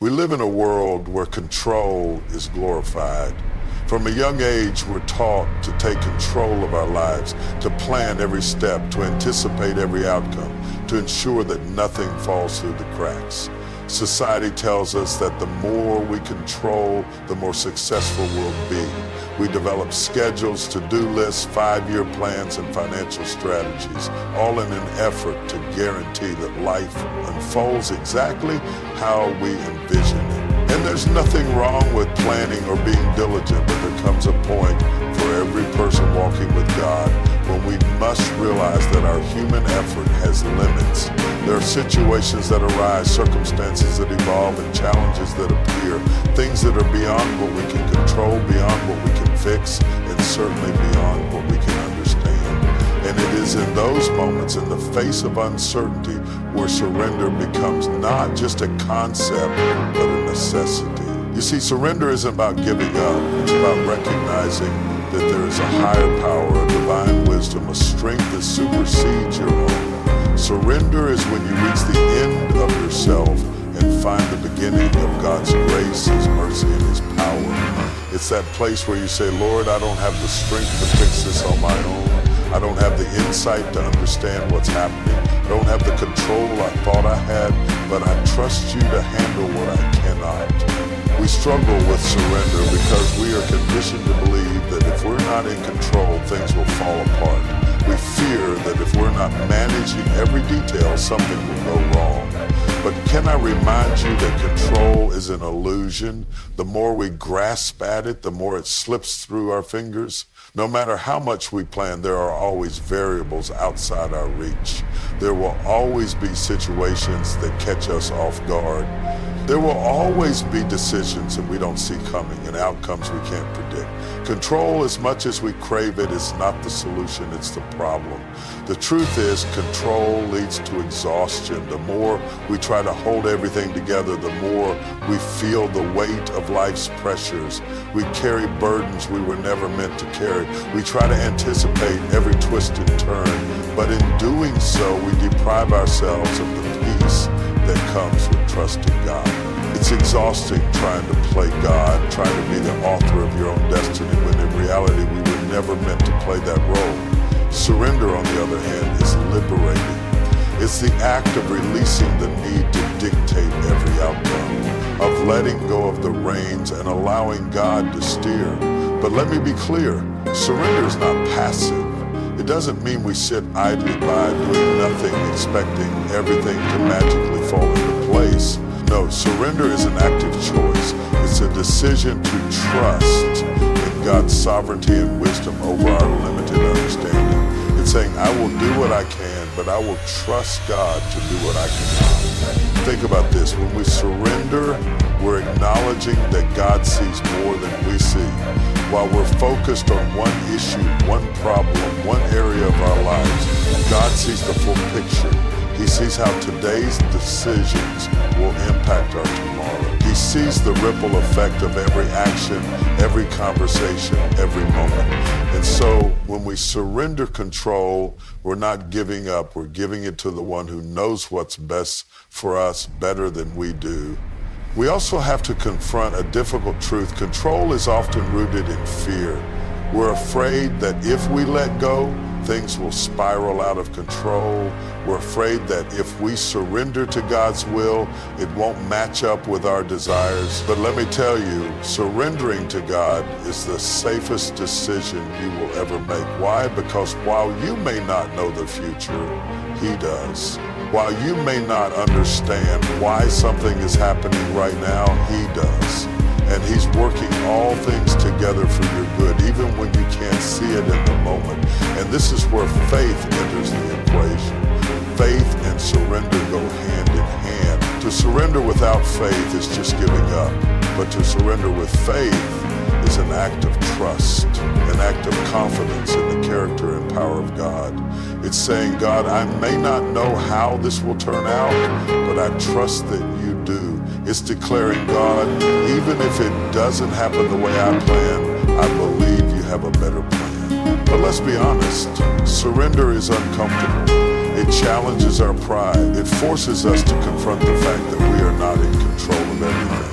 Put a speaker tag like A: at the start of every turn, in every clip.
A: We live in a world where control is glorified. From a young age, we're taught to take control of our lives, to plan every step, to anticipate every outcome, to ensure that nothing falls through the cracks. Society tells us that the more we control, the more successful we'll be. We develop schedules, to-do lists, 5-year plans, and financial strategies, all in an effort to guarantee that life unfolds exactly how we envision it. And there's nothing wrong with planning or being diligent, but there comes a point for every person walking with God when we must realize that our human effort has limits. There are situations that arise, circumstances that evolve, and challenges that appear, things that are beyond what we can control, beyond what we can fix, and certainly beyond what we can understand. And it is in those moments, in the face of uncertainty, where surrender becomes not just a concept, but a necessity. You see, surrender isn't about giving up. It's about recognizing that there is a higher power, a divine wisdom, a strength that supersedes your own. Surrender is when you reach the end of yourself and find the beginning of God's grace, His mercy, and His power. It's that place where you say, Lord, I don't have the strength to fix this on my own. I don't have the insight to understand what's happening. I don't have the control I thought I had, but I trust you to handle what I cannot. We struggle with surrender because we are conditioned to believe that if we're not in control, things will fall apart. We fear that if we're not managing every detail, something will go wrong. But can I remind you that control is an illusion? The more we grasp at it, the more it slips through our fingers. No matter how much we plan, there are always variables outside our reach. There will always be situations that catch us off guard. There will always be decisions that we don't see coming and outcomes we can't predict. Control, as much as we crave it, is not the solution, it's the problem. The truth is, control leads to exhaustion. The more we try to hold everything together, the more we feel the weight of life's pressures. We carry burdens we were never meant to carry. We try to anticipate every twist and turn, but in doing so, we deprive ourselves of the peace that comes with trusting God. It's exhausting trying to play God, trying to be the author of your own destiny, when in reality we were never meant to play that role. Surrender, on the other hand, is liberating. It's the act of releasing the need to dictate every outcome, of letting go of the reins and allowing God to steer. But let me be clear, surrender is not passive. It doesn't mean we sit idly by doing nothing, expecting everything to magically fall into place. No, surrender is an active choice. It's a decision to trust in God's sovereignty and wisdom over our limited understanding. It's saying, I will do what I can, but I will trust God to do what I cannot. Think about this. When we surrender, we're acknowledging that God sees more than we see. While we're focused on one issue, one problem, one area of our lives, God sees the full picture. He sees how today's decisions will impact our tomorrow. He sees the ripple effect of every action, every conversation, every moment. And so when we surrender control, we're not giving up. We're giving it to the one who knows what's best for us better than we do. We also have to confront a difficult truth. Control is often rooted in fear. We're afraid that if we let go, things will spiral out of control. We're afraid that if we surrender to God's will, it won't match up with our desires. But let me tell you, surrendering to God is the safest decision you will ever make. Why? Because while you may not know the future, He does. While you may not understand why something is happening right now, He does. And He's working all things together for your good, even when you can't see it in the moment. And this is where faith enters the equation. Faith and surrender go hand in hand. To surrender without faith is just giving up. But to surrender with faith is an act of trust, an act of confidence in the character and power of God. It's saying, God, I may not know how this will turn out, but I trust that you do. It's declaring, God, even if it doesn't happen the way I plan, I believe you have a better plan. But let's be honest, surrender is uncomfortable. It It challenges our pride. It forces us to confront the fact that we are not in control of everything.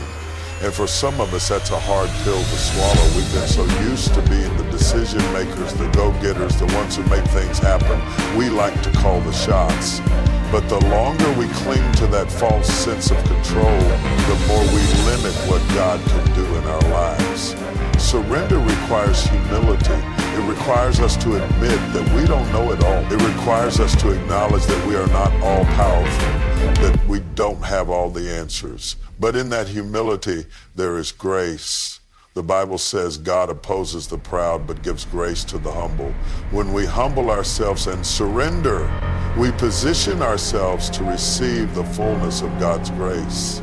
A: And for some of us, that's a hard pill to swallow. We've been so used to being the decision makers, the go-getters, the ones who make things happen. We like to call the shots. But the longer we cling to that false sense of control, the more we limit what God can do in our lives. Surrender requires humility. It requires us to admit that we don't know it all. It requires us to acknowledge that we are not all powerful, that we don't have all the answers. But in that humility, there is grace. The Bible says God opposes the proud but gives grace to the humble. When we humble ourselves and surrender, we position ourselves to receive the fullness of God's grace.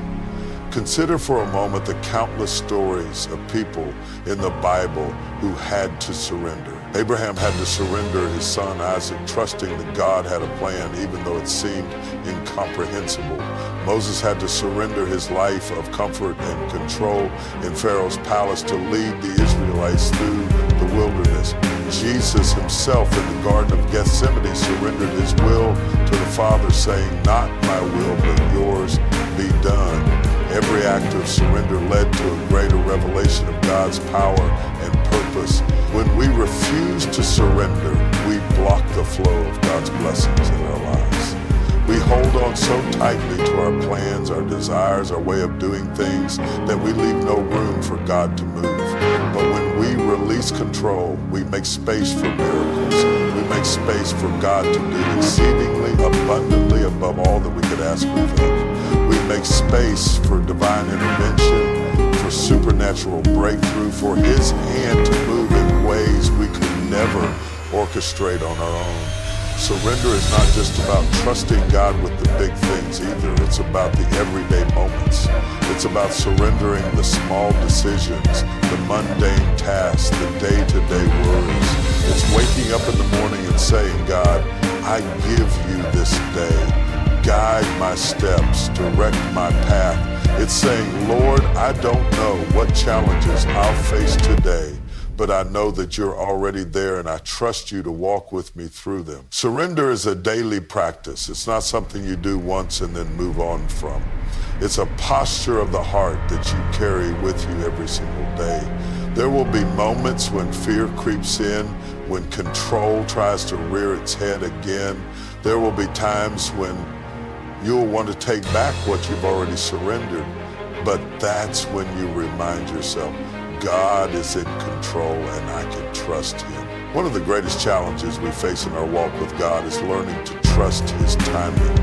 A: Consider for a moment the countless stories of people in the Bible who had to surrender. Abraham had to surrender his son Isaac, trusting that God had a plan even though it seemed incomprehensible. Moses had to surrender his life of comfort and control in Pharaoh's palace to lead the Israelites through the wilderness. Jesus himself in the Garden of Gethsemane surrendered his will to the Father, saying, "Not my will, but yours be done." Every act of surrender led to a greater revelation of God's power and purpose. When we refuse to surrender, we block the flow of God's blessings in our lives. We hold on so tightly to our plans, our desires, our way of doing things that we leave no room for God to move. But when we release control, we make space for miracles. We make space for God to do exceedingly abundantly above all that we could ask or think. We make space for divine intervention, for supernatural breakthrough, for His hand to move in ways we could never orchestrate on our own. Surrender is not just about trusting God with the big things either. It's about the everyday moments. It's about surrendering the small decisions, the mundane tasks, the day-to-day worries. It's waking up in the morning and saying, "God, I give you this day. Guide my steps, direct my path." It's saying, "Lord, I don't know what challenges I'll face today, but I know that you're already there and I trust you to walk with me through them." Surrender is a daily practice. It's not something you do once and then move on from. It's a posture of the heart that you carry with you every single day. There will be moments when fear creeps in, when control tries to rear its head again. There will be times when you'll want to take back what you've already surrendered, but that's when you remind yourself, God is in control and I can trust Him. One of the greatest challenges we face in our walk with God is learning to trust His timing.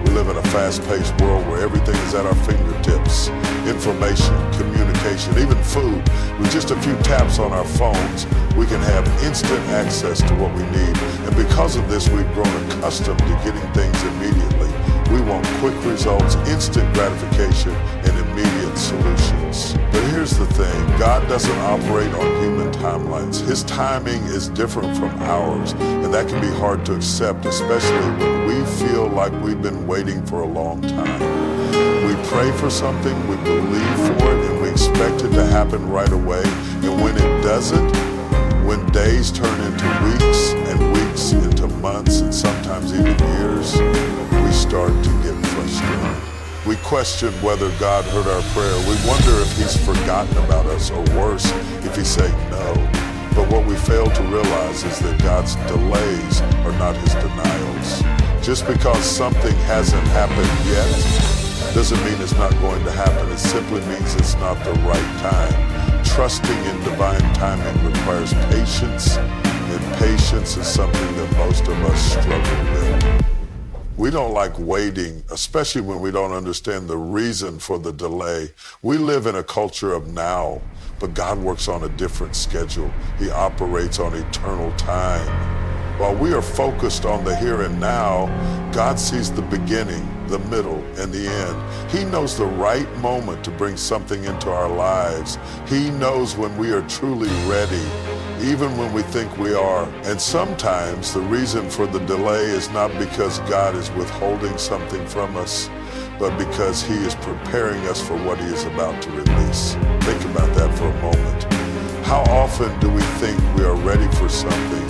A: We live in a fast-paced world where everything is at our fingertips. Information, communication, even food. With just a few taps on our phones, we can have instant access to what we need. And because of this, we've grown accustomed to getting things immediately. We want quick results, instant gratification, and immediate solutions. But here's the thing, God doesn't operate on human timelines. His timing is different from ours, and that can be hard to accept, especially when we feel like we've been waiting for a long time. We pray for something, we believe for it, and we expect it to happen right away. And when it doesn't, when days turn into weeks and weeks into months and sometimes even years, we start to get frustrated. We question whether God heard our prayer. We wonder if He's forgotten about us, or worse, if He's saying no. But what we fail to realize is that God's delays are not His denials. Just because something hasn't happened yet doesn't mean it's not going to happen. It simply means it's not the right time. Trusting in divine timing requires patience, and patience is something that most of us struggle with. We don't like waiting, especially when we don't understand the reason for the delay. We live in a culture of now, but God works on a different schedule. He operates on eternal time. While we are focused on the here and now, God sees the beginning, the middle, and the end. He knows the right moment to bring something into our lives. He knows when we are truly ready, even when we think we are. And sometimes the reason for the delay is not because God is withholding something from us, but because He is preparing us for what He is about to release. Think about that for a moment. How often do we think we are ready for something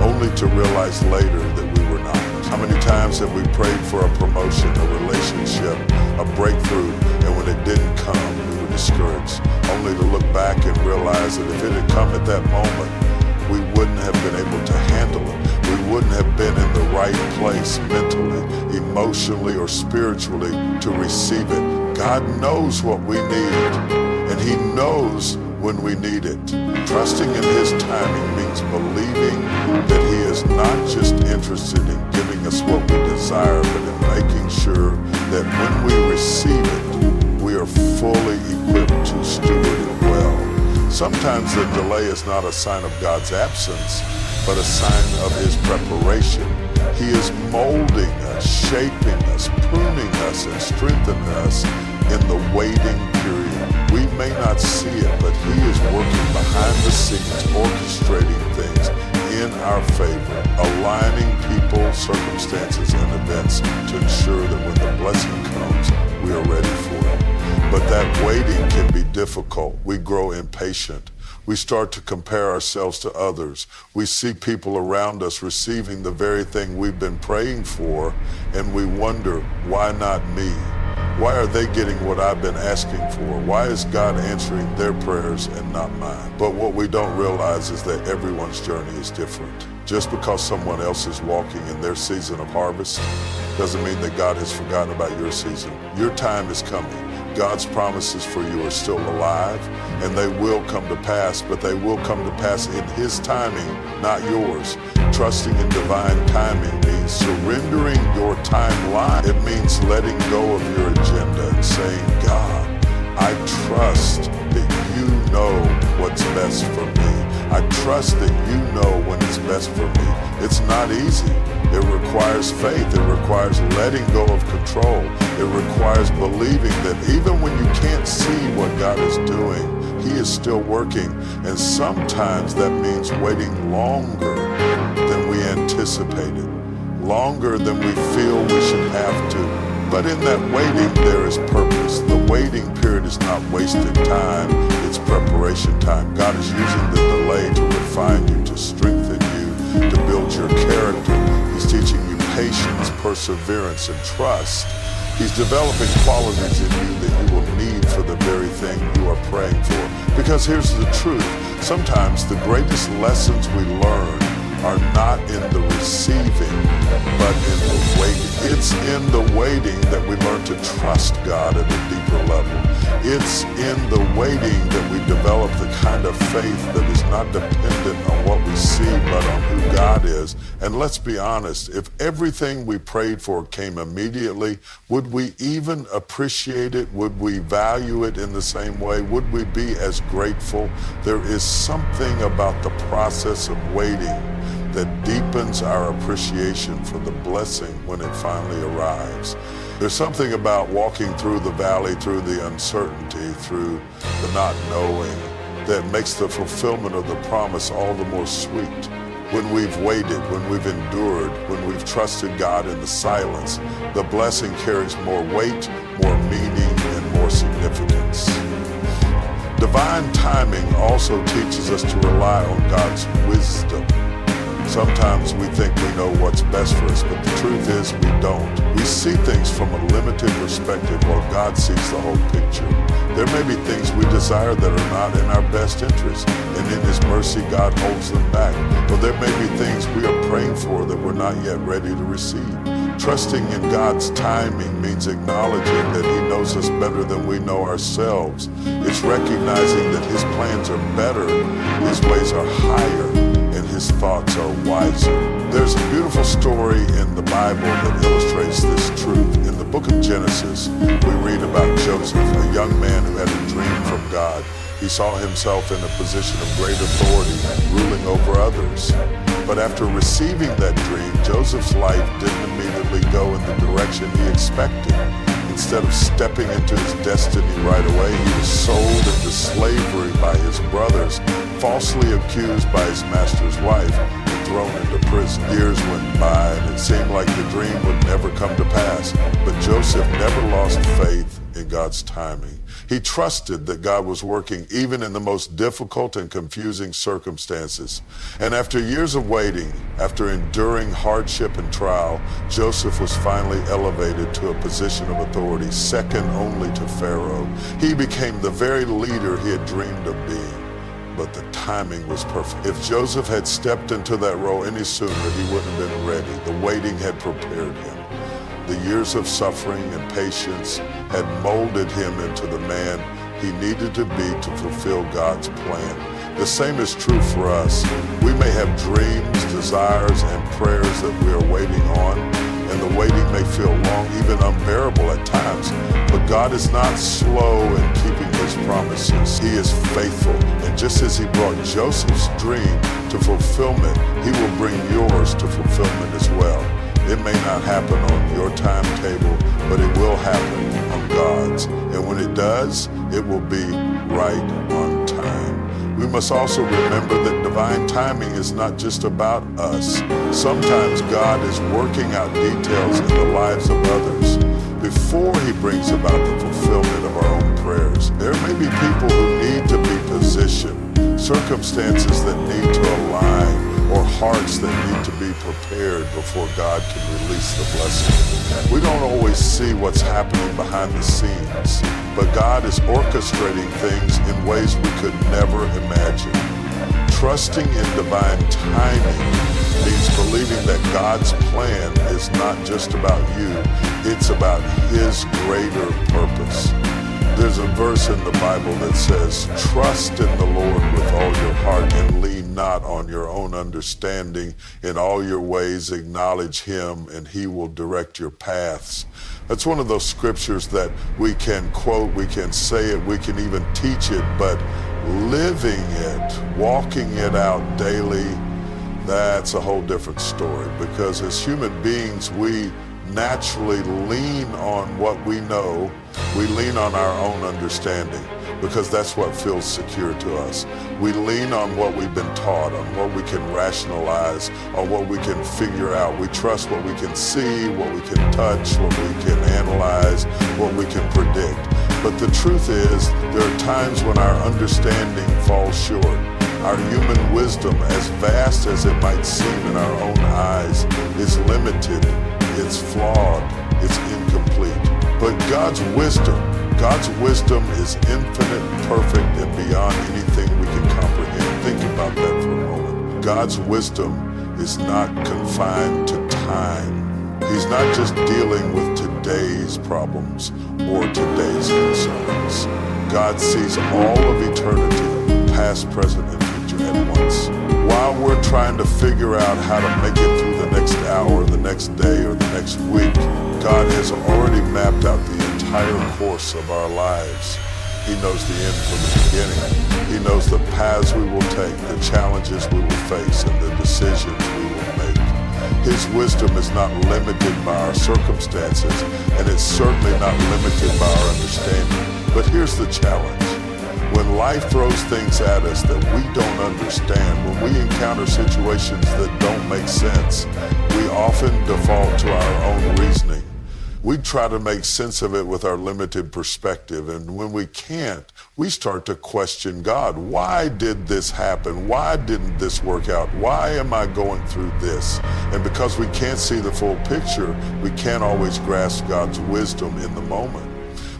A: only to realize later that we were not? How many times have we prayed for a promotion, a relationship, a breakthrough, and when it didn't come, we were discouraged, only to look back and realize that if it had come at that moment, we wouldn't have been able to handle it. We wouldn't have been in the right place mentally, emotionally, or spiritually to receive it. God knows what we need, and He knows when we need it. Trusting in His timing means believing that He is not just interested in giving us what we desire, but in making sure that when we receive it, we are fully equipped to steward it well. Sometimes the delay is not a sign of God's absence, but a sign of His preparation. He is molding us, shaping us, pruning us, and strengthening us in the waiting period. We may not see it, but He is working behind the scenes, orchestrating things in our favor, aligning people, circumstances, and events to ensure that when the blessing comes, we are ready for it. But that waiting can be difficult. We grow impatient. We start to compare ourselves to others. We see people around us receiving the very thing we've been praying for, and we wonder, why not me? Why are they getting what I've been asking for? Why is God answering their prayers and not mine? But what we don't realize is that everyone's journey is different. Just because someone else is walking in their season of harvest doesn't mean that God has forgotten about your season. Your time is coming. God's promises for you are still alive, and they will come to pass, but they will come to pass in His timing, not yours. Trusting in divine timing means surrendering your timeline. It means letting go of your agenda and saying, God, I trust that You know what's best for me. I trust that You know when it's best for me. It's not easy. It requires faith. It requires letting go of control. It requires believing that even when you can't see what God is doing, He is still working. And sometimes that means waiting longer than we anticipated, longer than we feel we should have to. But in that waiting, there is purpose. The waiting period is not wasted time. It's preparation time. God is using the delay to refine you, to strengthen you, to build your character. He's teaching you patience, perseverance, and trust. He's developing qualities in you that you will need for the very thing you are praying for. Because here's the truth. Sometimes the greatest lessons we learn are not in the receiving, but in the waiting. It's in the waiting that we learn to trust God at a deeper level. It's in the waiting that we develop the kind of faith that is not dependent on what we see, but on who God is. And let's be honest, if everything we prayed for came immediately, would we even appreciate it? Would we value it in the same way? Would we be as grateful? There is something about the process of waiting that deepens our appreciation for the blessing when it finally arrives. There's something about walking through the valley, through the uncertainty, through the not knowing, that makes the fulfillment of the promise all the more sweet. When we've waited, when we've endured, when we've trusted God in the silence, the blessing carries more weight, more meaning, and more significance. Divine timing also teaches us to rely on God's wisdom. Sometimes we think we know what's best for us, but the truth is we don't. We see things from a limited perspective while God sees the whole picture. There may be things we desire that are not in our best interest, and in His mercy, God holds them back. Or there may be things we are praying for that we're not yet ready to receive. Trusting in God's timing means acknowledging that He knows us better than we know ourselves. It's recognizing that His plans are better, His ways are higher, and His thoughts are wiser. There's a beautiful story in the Bible that illustrates this truth. In the book of Genesis, we read about Joseph, a young man who had a dream from God. He saw himself in a position of great authority, ruling over others. But after receiving that dream, Joseph's life didn't immediately go in the direction he expected. Instead of stepping into his destiny right away, he was sold into slavery by his brothers, falsely accused by his master's wife, and thrown into prison. Years went by, and it seemed like the dream would never come to pass. But Joseph never lost faith in God's timing. He trusted that God was working even in the most difficult and confusing circumstances. And after years of waiting, after enduring hardship and trial, Joseph was finally elevated to a position of authority, second only to Pharaoh. He became the very leader he had dreamed of being. But the timing was perfect. If Joseph had stepped into that role any sooner, he wouldn't have been ready. The waiting had prepared him. The years of suffering and patience had molded him into the man he needed to be to fulfill God's plan. The same is true for us. We may have dreams, desires, and prayers that we are waiting on, and the waiting may feel long, even unbearable at times. But God is not slow in keeping his promises. He is faithful. And just as he brought Joseph's dream to fulfillment, he will bring yours to fulfillment as well. It may not happen on your timetable, but it will happen on God's. And when it does, it will be right on time. We must also remember that divine timing is not just about us. Sometimes God is working out details in the lives of others before he brings about the fulfillment of our own prayers. There may be people who need to be positioned, circumstances that need to align, or hearts that need to be prepared before God can release the blessing. We don't always see what's happening behind the scenes, but God is orchestrating things in ways we could never imagine. Trusting in divine timing means believing that God's plan is not just about you, it's about his greater purpose. There's a verse in the Bible that says, trust in the Lord with all your heart and lean not on your own understanding. In all your ways acknowledge him and he will direct your paths. That's one of those scriptures that we can quote, we can say it, we can even teach it, but living it, walking it out daily, that's a whole different story. Because as human beings, we naturally lean on what we know. We lean on our own understanding because that's what feels secure to us. We lean on what we've been taught, on what we can rationalize, on what we can figure out. We trust what we can see, what we can touch, what we can analyze, what we can predict. But the truth is, there are times when our understanding falls short. Our human wisdom, as vast as it might seem in our own eyes, is limited, it's flawed, it's incomplete. But God's wisdom is infinite, perfect, and beyond anything we can comprehend. Think about that for a moment. God's wisdom is not confined to time. He's not just dealing with today's problems or today's concerns. God sees all of eternity, past, present, and future at once. While we're trying to figure out how to make it through the next hour, the next day, or the next week, God has already mapped out the entire course of our lives. He knows the end from the beginning. He knows the paths we will take, the challenges we will face, and the decisions we will make. His wisdom is not limited by our circumstances, and it's certainly not limited by our understanding. But here's the challenge. When life throws things at us that we don't understand, when we encounter situations that don't make sense, we often default to our own reasoning. We try to make sense of it with our limited perspective, and when we can't, we start to question God. Why did this happen? Why didn't this work out? Why am I going through this? And because we can't see the full picture, we can't always grasp God's wisdom in the moment.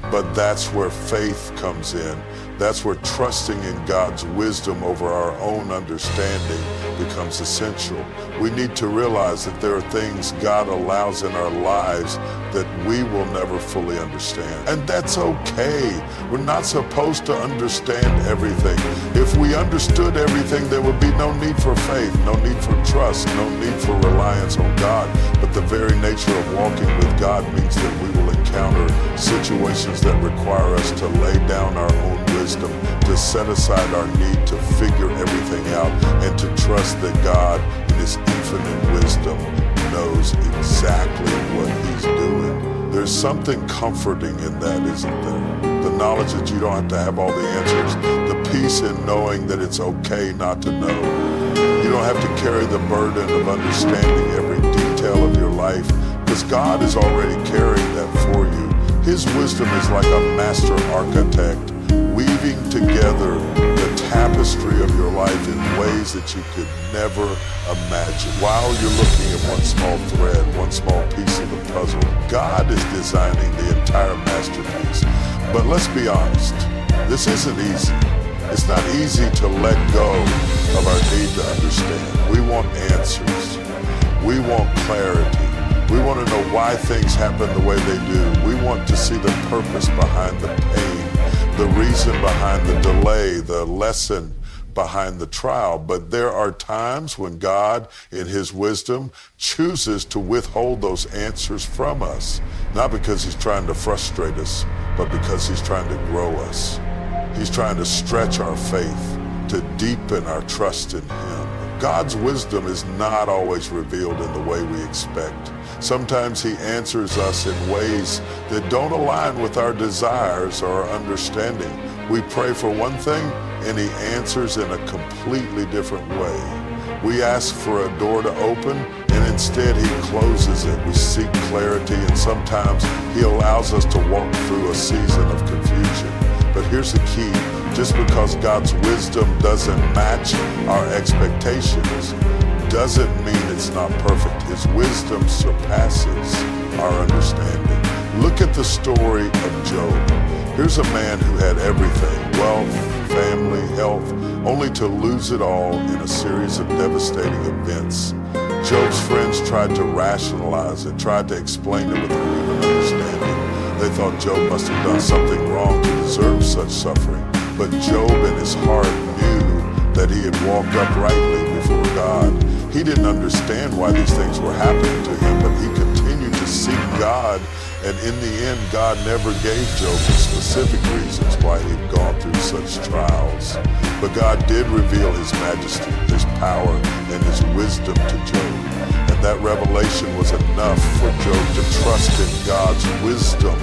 A: But that's where faith comes in. That's where trusting in God's wisdom over our own understanding becomes essential. We need to realize that there are things God allows in our lives that we will never fully understand. And that's okay. We're not supposed to understand everything. If we understood everything, there would be no need for faith, no need for trust, no need for reliance on God. But the very nature of walking with God means that we will encounter situations that require us to lay down our own wisdom, to set aside our need to figure everything out, and to trust that God, in his infinite wisdom, knows exactly what he's doing. There's something comforting in that, isn't there? The knowledge that you don't have to have all the answers, the peace in knowing that it's okay not to know. You don't have to carry the burden of understanding every detail of your life, because God is already carrying that for you. His wisdom is like a master architect weaving together the tapestry of your life in ways that you could never imagine. While you're looking at one small thread, one small piece of the puzzle, God is designing the entire masterpiece. But let's be honest, this isn't easy. It's not easy to let go of our need to understand. We want answers. We want clarity. We want to know why things happen the way they do. We want to see the purpose behind the pain, the reason behind the delay, the lesson behind the trial. But there are times when God, in His wisdom, chooses to withhold those answers from us, not because He's trying to frustrate us, but because He's trying to grow us. He's trying to stretch our faith, to deepen our trust in Him. God's wisdom is not always revealed in the way we expect. Sometimes He answers us in ways that don't align with our desires or our understanding. We pray for one thing, and He answers in a completely different way. We ask for a door to open, and instead He closes it. We seek clarity, and sometimes He allows us to walk through a season of confusion. But here's the key. Just because God's wisdom doesn't match our expectations doesn't mean it's not perfect. His wisdom surpasses our understanding. Look at the story of Job. Here's a man who had everything, wealth, family, health, only to lose it all in a series of devastating events. Job's friends tried to rationalize it, tried to explain it with a human understanding. They thought Job must have done something wrong to deserve such suffering. But Job in his heart knew that he had walked uprightly before God. He didn't understand why these things were happening to him, but he continued to seek God. And in the end, God never gave Job the specific reasons why he'd gone through such trials. But God did reveal His majesty, His power, and His wisdom to Job. And that revelation was enough for Job to trust in God's wisdom,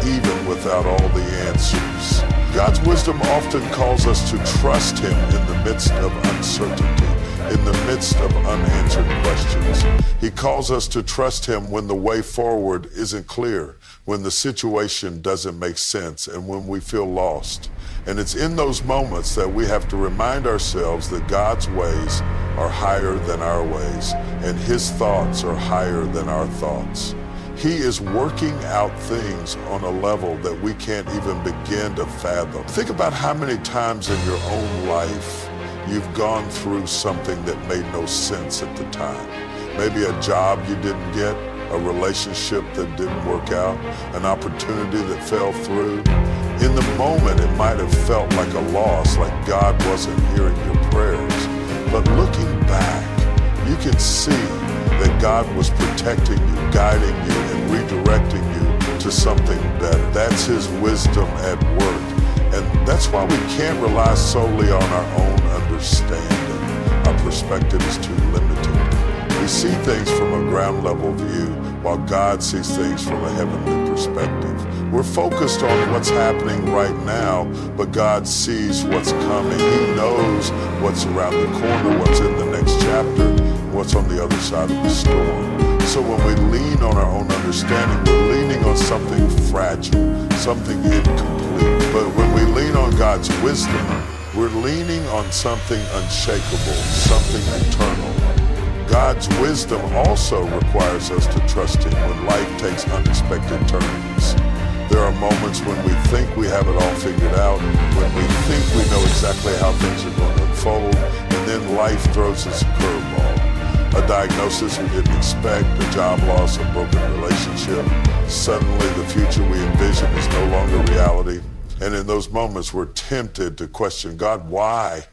A: even without all the answers. God's wisdom often calls us to trust Him in the midst of uncertainty, in the midst of unanswered questions. He calls us to trust Him when the way forward isn't clear, when the situation doesn't make sense, and when we feel lost. And it's in those moments that we have to remind ourselves that God's ways are higher than our ways, and His thoughts are higher than our thoughts. He is working out things on a level that we can't even begin to fathom. Think about how many times in your own life you've gone through something that made no sense at the time. Maybe a job you didn't get, a relationship that didn't work out, an opportunity that fell through. In the moment, it might have felt like a loss, like God wasn't hearing your prayers. But looking back, you can see that God was protecting you, guiding you, and redirecting you to something better. That's His wisdom at work. And that's why we can't rely solely on our own understanding. Our perspective is too limited. We see things from a ground level view, while God sees things from a heavenly perspective. We're focused on what's happening right now, but God sees what's coming. He knows what's around the corner, what's in the next chapter, what's on the other side of the storm. So when we lean on our own understanding, we're leaning on something fragile, something incomplete. But when we lean on God's wisdom, we're leaning on something unshakable, something eternal. God's wisdom also requires us to trust Him when life takes unexpected turnings. There are moments when we think we have it all figured out, when we think we know exactly how things are going to unfold, and then life throws us a curveball. A diagnosis we didn't expect, a job loss, a broken relationship. Suddenly the future we envision is no longer reality. And in those moments we're tempted to question, God, why?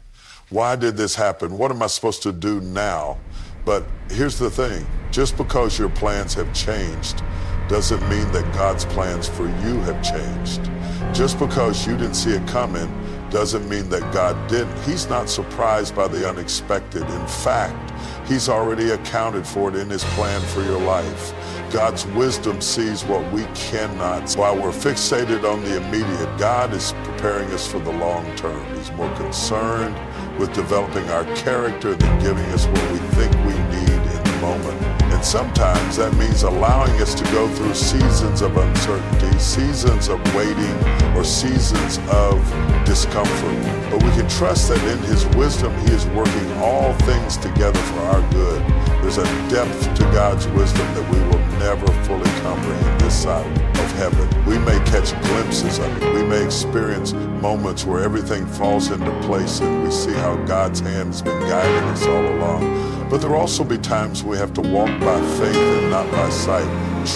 A: Why did this happen? What am I supposed to do now? But here's the thing, just because your plans have changed doesn't mean that God's plans for you have changed. Just because you didn't see it coming doesn't mean that God didn't. He's not surprised by the unexpected. In fact, He's already accounted for it in His plan for your life. God's wisdom sees what we cannot. While we're fixated on the immediate, God is preparing us for the long term. He's more concerned with developing our character than giving us what we think we need in the moment. And sometimes that means allowing us to go through seasons of uncertainty, seasons of waiting, or seasons of discomfort. But we can trust that in His wisdom, He is working all things together for our good. There's a depth to God's wisdom that we will never fully comprehend this side of heaven. We may catch glimpses of it. We may experience moments where everything falls into place and we see how God's hand has been guiding us all along. But there will also be times we have to walk by faith and not by sight,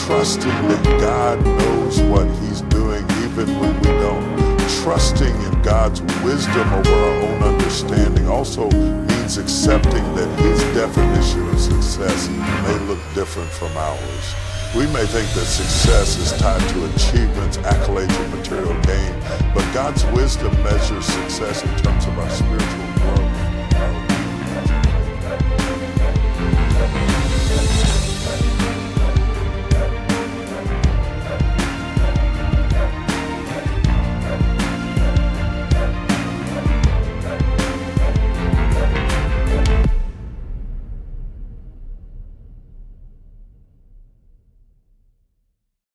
A: trusting that God knows what He's doing even when we don't. Trusting in God's wisdom over our own understanding also means accepting that His definition of success may look different from ours. We may think that success is tied to achievements, accolades, and material gain, but God's wisdom measures success in terms of our spiritual